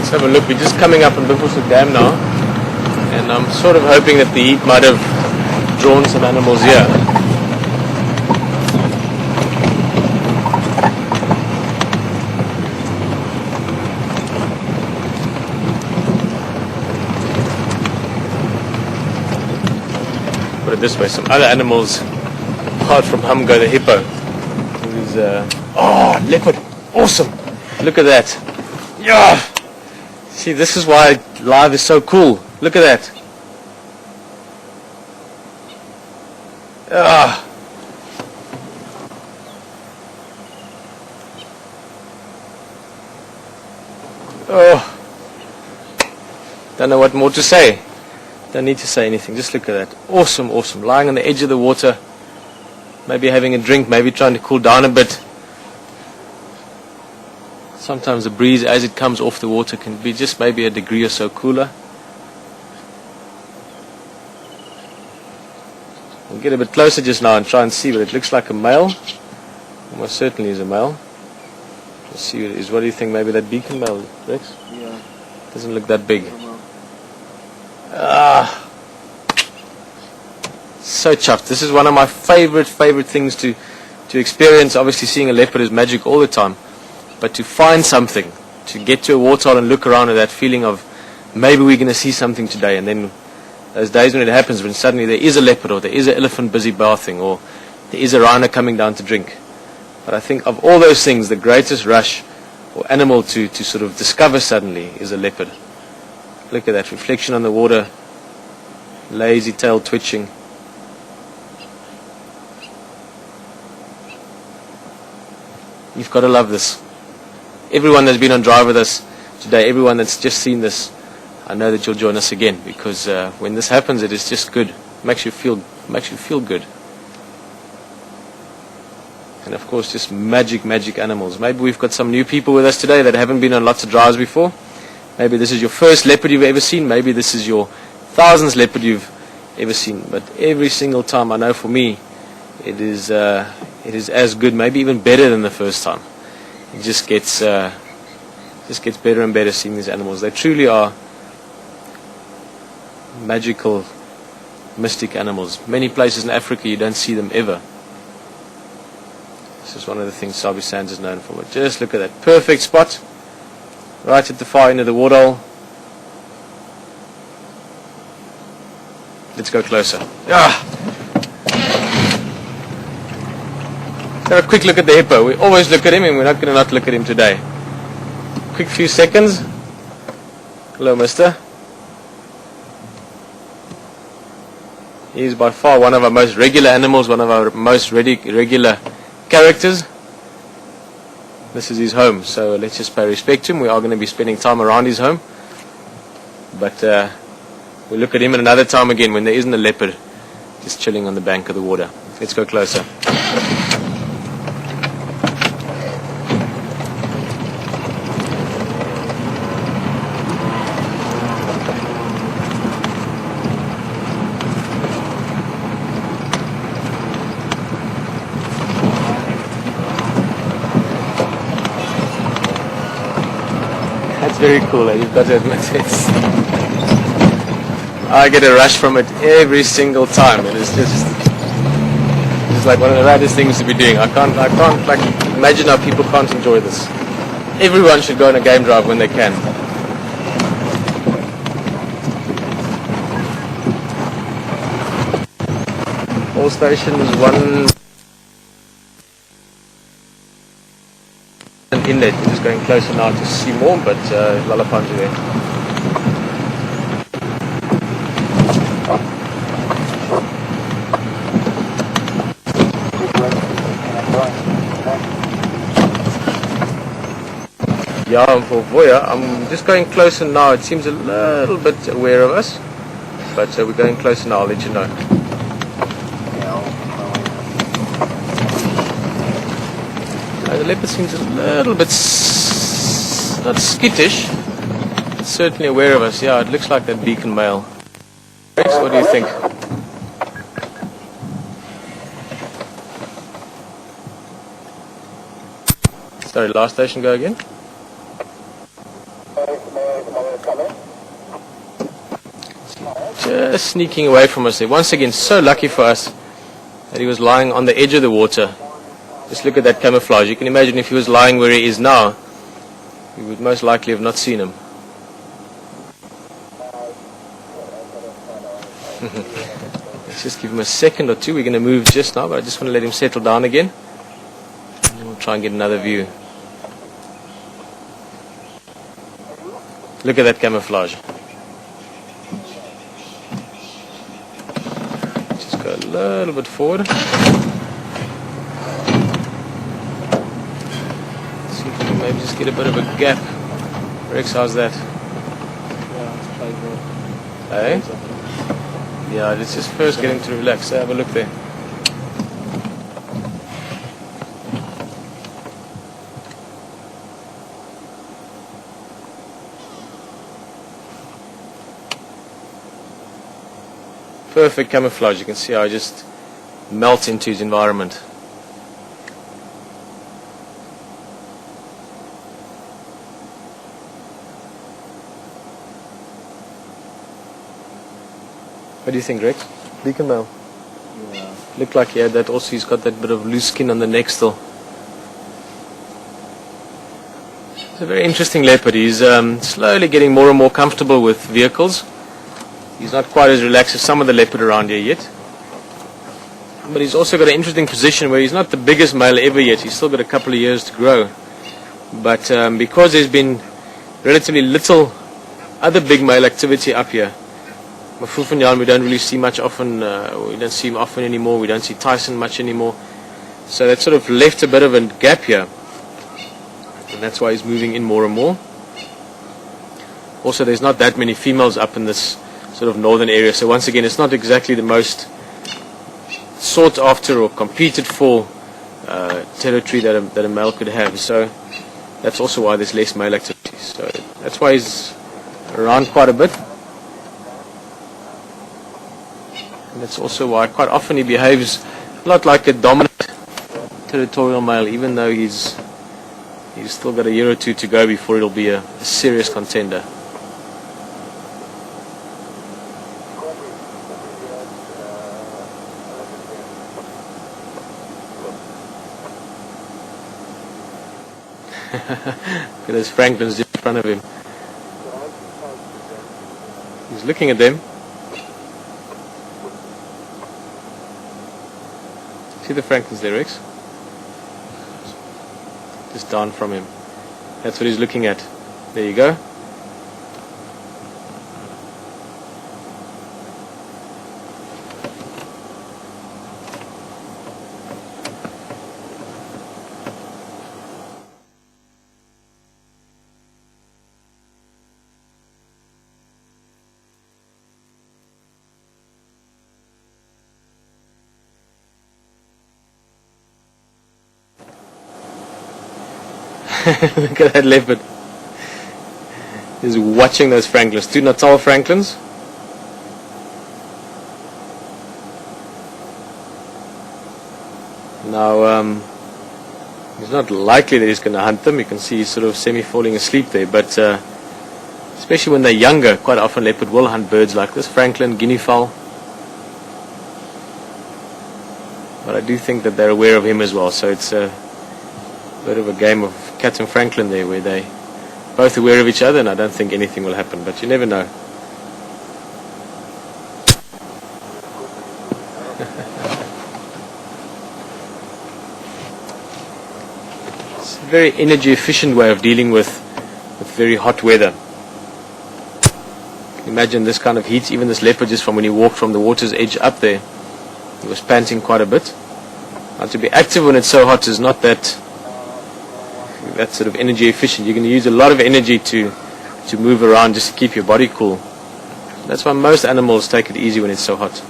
Let's have a look. We're just coming up on Buffelshoek Dam now, and I'm sort of hoping that the heat might have drawn some animals here. Put it this way, some other animals apart from Humgo the hippo. Who's oh, leopard, awesome! Look at that. Yeah. See, this is why live is so cool. Look at that. Ah. Oh. Don't know what more to say. Don't need to say anything. Just look at that. Awesome, awesome. Lying on the edge of the water. Maybe having a drink. Maybe trying to cool down a bit. Sometimes the breeze as it comes off the water can be just maybe a degree or so cooler. We'll get a bit closer just now and try and see, but it looks like a male. Almost certainly is a male. Let's see what it is. What do you think? Maybe that beacon male, Rex? Yeah. Doesn't look that big. Ah, so chuffed. This is one of my favorite things to experience. Obviously seeing a leopard is magic all the time. But to find something, to get to a waterhole and look around at that feeling of maybe we're going to see something today, and then those days when it happens, when suddenly there is a leopard or there is an elephant busy bathing or there is a rhino coming down to drink. But I think of all those things, the greatest rush or animal to sort of discover suddenly is a leopard. Look at that reflection on the water, lazy tail twitching. You've got to love this. Everyone that's been on drive with us today, everyone that's just seen this, I know that you'll join us again, because when this happens, it is just good. Makes you feel good. And of course, just magic animals. Maybe we've got some new people with us today that haven't been on lots of drives before. Maybe this is your first leopard you've ever seen. Maybe this is your 1000th leopard you've ever seen. But every single time, I know for me, it is as good, maybe even better than the first time. It just gets better and better seeing these animals. They truly are magical, mystic animals. Many places in Africa you don't see them ever. This is one of the things Sabi Sands is known for. But just look at that perfect spot, right at the far end of the waterhole. Let's go closer. Have a quick look at the hippo. We always look at him, and we're not going to not look at him today. Quick few seconds. Hello, mister. He's by far one of our most regular animals, one of our most regular characters. This is his home, so let's just pay respect to him. We are going to be spending time around his home. But we'll look at him at another time again when there isn't a leopard just chilling on the bank of the water. Let's go closer. That's very cool, you've got to admit it. I get a rush from it every single time. It is just like one of the raddest things to be doing. I can't like imagine how people can't enjoy this. Everyone should go on a game drive when they can. All stations, one inlet. We're just going closer now to see more, but Leopard's there. Yeah, for Voya, I'm just going closer now. It seems a little bit aware of us, but we're going closer now. I'll let you know. The leopard seems a little bit not skittish, but certainly aware of us. Yeah, it looks like that beacon male. Rex, what do you think? Sorry, last station, go again. Just sneaking away from us there. Once again, so lucky for us that he was lying on the edge of the water. Just look at that camouflage. You can imagine if he was lying where he is now, we would most likely have not seen him. Let's just give him a second or two. We're going to move just now, but I just want to let him settle down again. And we'll try and get another view. Look at that camouflage. Just go a little bit forward. See if we can maybe just get a bit of a gap. Rex, how's that? Hey? Yeah, let's just first get him to relax. Have a look there. Perfect camouflage. You can see how I just melt into his environment. What do you think, Rex? Beacon male. Yeah. Looked like he had that also. He's got that bit of loose skin on the neck still. It's a very interesting leopard. He's slowly getting more and more comfortable with vehicles. He's not quite as relaxed as some of the leopard around here yet. But he's also got an interesting position where he's not the biggest male ever yet. He's still got a couple of years to grow. But because there's been relatively little other big male activity up here, Mafufenyan we don't really see much often. We don't see him often anymore. We don't see Tyson much anymore. So that sort of left a bit of a gap here. And that's why he's moving in more and more. Also, there's not that many females up in this sort of northern area. So once again, it's not exactly the most sought after or competed for territory that a male could have. So that's also why there's less male activity. So that's why he's around quite a bit. And that's also why quite often he behaves a lot like a dominant territorial male, even though he's still got a year or two to go before he'll be a serious contender. Look at those francolins just in front of him. He's looking at them. See the francolins there, Rex? Just down from him. That's what he's looking at. There you go. Look at that leopard. He's watching those francolins. Two Natal francolins. Now, it's not likely that he's going to hunt them. You can see he's sort of semi-falling asleep there. But especially when they're younger, quite often leopard will hunt birds like this. Francolin, guinea fowl. But I do think that they're aware of him as well. So it's a bit of a game of cat and francolin there, where they both aware of each other, and I don't think anything will happen, but you never know. It's a very energy efficient way of dealing with very hot weather. Imagine this kind of heat. Even this leopard, just from when he walked from the water's edge up there, he was panting quite a bit. Now, to be active when it's so hot is not that sort of energy efficient. You're going to use a lot of energy to move around just to keep your body cool. That's why most animals take it easy when it's so hot.